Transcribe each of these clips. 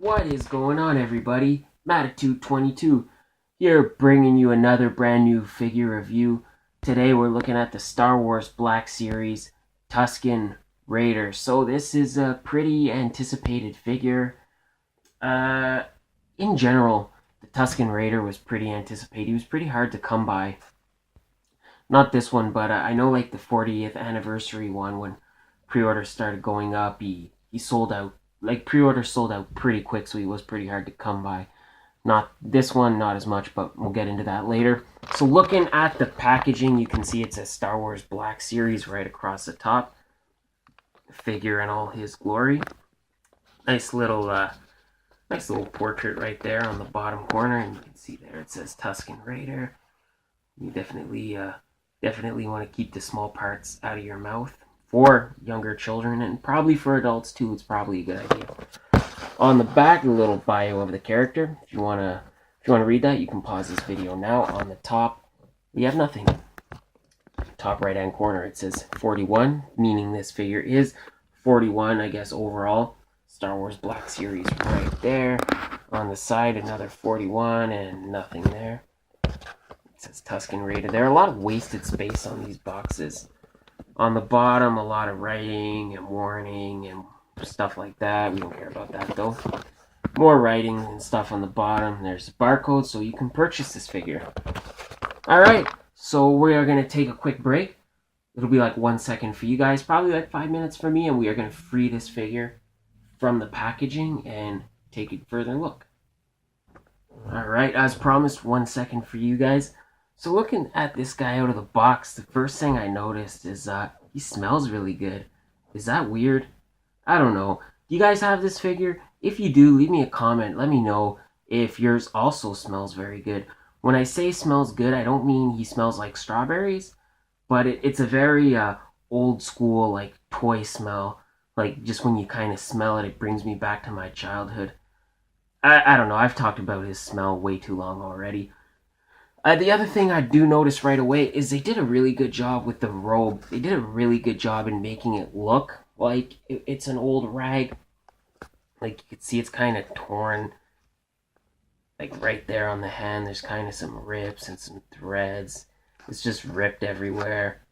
What is going on, everybody? Matitude22 here, bringing you another brand new figure review. Today we're looking at the Star Wars Black Series Tusken Raider. So this is a pretty anticipated figure. In general, the Tusken Raider was pretty anticipated. He was pretty hard to come by. Not this one, but I know like the 40th anniversary one, when pre-orders started going up, he sold out. Like, pre-orders sold out pretty quick, so he was pretty hard to come by. Not this one, not as much, but we'll get into that later. So looking at the packaging, you can see it says Star Wars Black Series right across the top. The figure in all his glory. Nice little portrait right there on the bottom corner, and you can see there it says Tusken Raider. You definitely want to keep the small parts out of your mouth for younger children, and probably for adults too. It's probably a good idea. On the back, a little bio of the character. If you wanna read that, you can pause this video now. On the top, we have nothing. Top right hand corner, it says 41, meaning this figure is 41, I guess, overall. Star Wars Black Series right there. On the side, another 41 and nothing there. It says Tusken Raider. There are a lot of wasted space on these boxes. On the bottom, a lot of writing and warning and stuff like that. We don't care about that though. More writing and stuff on the bottom. There's a barcode, so you can purchase this figure. Alright, so we are going to take a quick break. It'll be like 1 second for you guys, probably like 5 minutes for me, and we are going to free this figure from the packaging and take a further look. Alright, as promised, 1 second for you guys. So looking at this guy out of the box, the first thing I noticed is he smells really good. Is that weird? I don't know. Do you guys have this figure? If you do, leave me a comment. Let me know if yours also smells very good. When I say smells good, I don't mean he smells like strawberries, but it's a very old school, like, toy smell. Like, just when you kind of smell it, it brings me back to my childhood. I don't know. I've talked about his smell way too long already. The other thing I do notice right away is they did a really good job with the robe. They did a really good job in making it look like it's an old rag. Like, you can see it's kind of torn. Like, right there on the hand, there's kind of some rips and some threads. It's just ripped everywhere.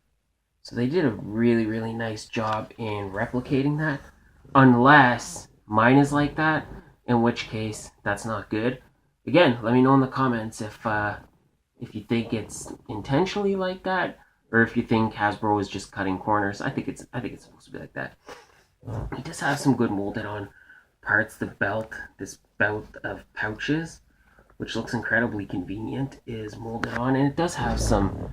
So they did a really, really nice job in replicating that. Unless mine is like that, in which case, that's not good. Again, let me know in the comments if you think it's intentionally like that, or if you think Hasbro is just cutting corners. I think it's supposed to be like that. He does have some good molded on parts. The belt, this belt of pouches, which looks incredibly convenient, is molded on, and it does have some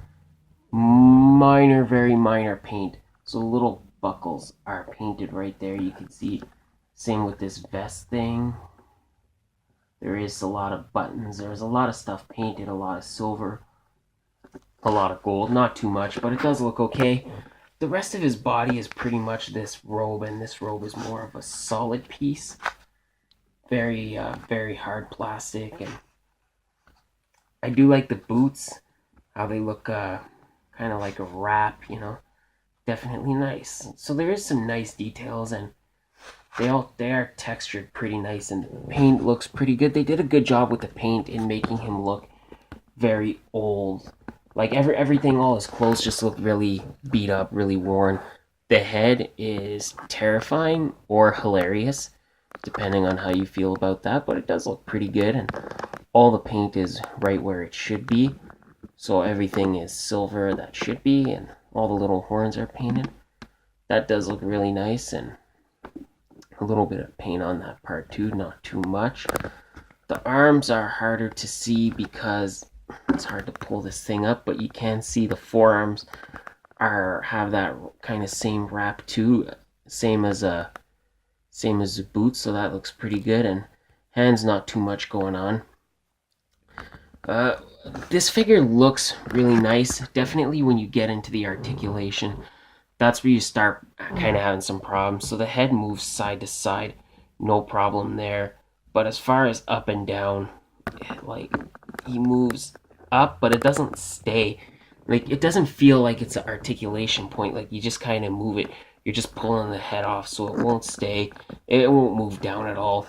minor, very minor paint. So little buckles are painted right there. You can see. Same with this vest thing. There is a lot of buttons. There's a lot of stuff painted, a lot of silver, a lot of gold. Not too much, but it does look okay. The rest of his body is pretty much this robe, and this robe is more of a solid piece. Very, very hard plastic, and I do like the boots, how they look kind of like a wrap, you know. Definitely nice. So there is some nice details, and they are textured pretty nice, and the paint looks pretty good. They did a good job with the paint in making him look very old. Like, everything, all his clothes just look really beat up, really worn. The head is terrifying or hilarious, depending on how you feel about that, but it does look pretty good, and all the paint is right where it should be. So everything is silver that should be, and all the little horns are painted. That does look really nice, and a little bit of paint on that part too, not too much. The arms are harder to see because it's hard to pull this thing up, but you can see the forearms have that kind of same wrap too, same as the boots, so that looks pretty good. And hands, not too much going on. This figure looks really nice. Definitely when you get into the articulation, that's where you start kind of having some problems. So the head moves side to side, no problem there. But as far as up and down, like, he moves up, but it doesn't stay. Like, it doesn't feel like it's an articulation point. Like, you just kind of move it. you're just pulling the head off, so it won't stay. It won't move down at all.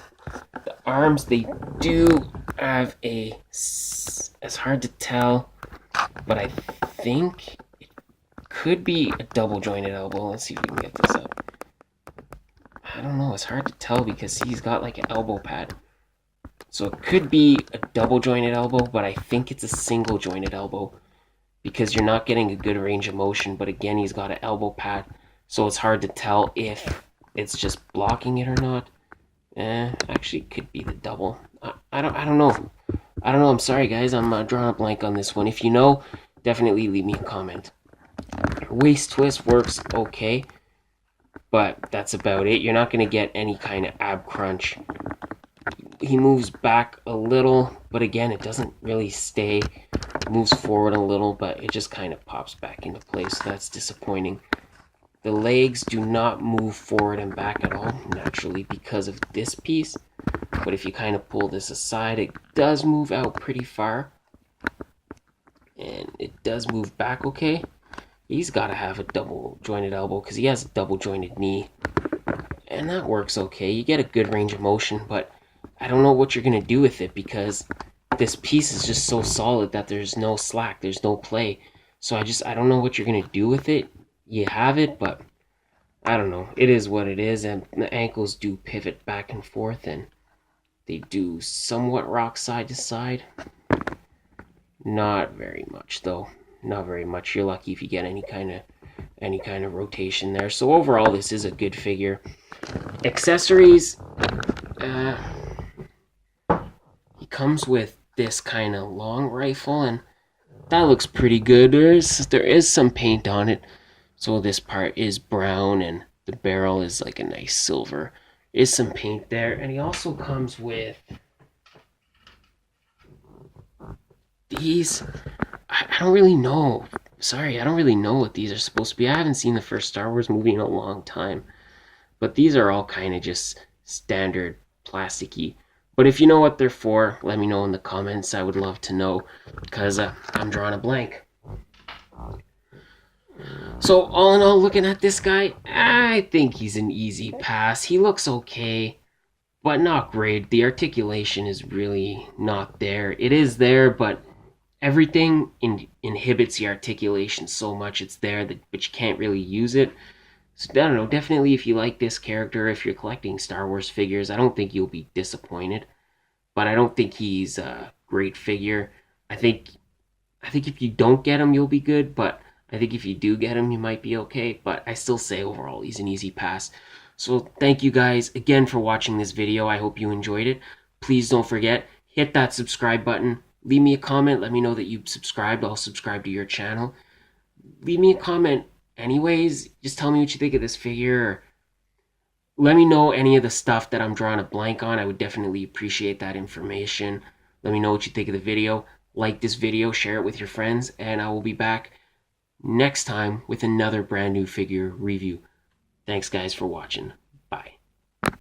The arms, they do have a, it's hard to tell, but I think it could be a double jointed elbow. Let's see if we can get this up. I don't know, it's hard to tell because he's got like an elbow pad. So it could be a double jointed elbow, but I think it's a single jointed elbow because you're not getting a good range of motion. But again, he's got an elbow pad, so it's hard to tell if it's just blocking it or not. Actually, it could be the double. I don't know. I don't know. I'm sorry, guys. I'm drawing a blank on this one. If you know, definitely leave me a comment. Waist twist works okay, but that's about it. You're not going to get any kind of ab crunch. He moves back a little, but again, it doesn't really stay. It moves forward a little, but it just kind of pops back into place. So that's disappointing. The legs do not move forward and back at all naturally because of this piece. But if you kind of pull this aside, it does move out pretty far. And it does move back okay. He's got to have a double jointed elbow because he has a double jointed knee. And that works okay. You get a good range of motion, but I don't know what you're going to do with it because this piece is just so solid that there's no slack, there's no play. So I don't know what you're going to do with it. You have it, but I don't know. It is what it is, and the ankles do pivot back and forth, and they do somewhat rock side to side. Not very much, though. Not very much. You're lucky if you get any kind of rotation there. So overall, this is a good figure. Accessories. He comes with this kind of long rifle, and that looks pretty good. There is some paint on it. So this part is brown and the barrel is like a nice silver. There is some paint there. And he also comes with these. I don't really know. Sorry, I don't really know what these are supposed to be. I haven't seen the first Star Wars movie in a long time. But these are all kind of just standard plasticky. But if you know what they're for, let me know in the comments. I would love to know because I'm drawing a blank. So all in all, looking at this guy, I think he's an easy pass. He looks okay, but not great. The articulation is really not there. It is there, but everything inhibits the articulation so much. It's there, but you can't really use it. So I don't know, definitely if you like this character, if you're collecting Star Wars figures, I don't think you'll be disappointed. But I don't think he's a great figure. I think if you don't get him, you'll be good, but I think if you do get him, you might be okay, but I still say overall he's an easy pass. So thank you guys again for watching this video. I hope you enjoyed it. Please don't forget, hit that subscribe button. Leave me a comment. Let me know that you've subscribed. I'll subscribe to your channel. Leave me a comment anyways. Just tell me what you think of this figure. Or let me know any of the stuff that I'm drawing a blank on. I would definitely appreciate that information. Let me know what you think of the video. Like this video, share it with your friends, and I will be back next time with another brand new figure review. Thanks guys for watching.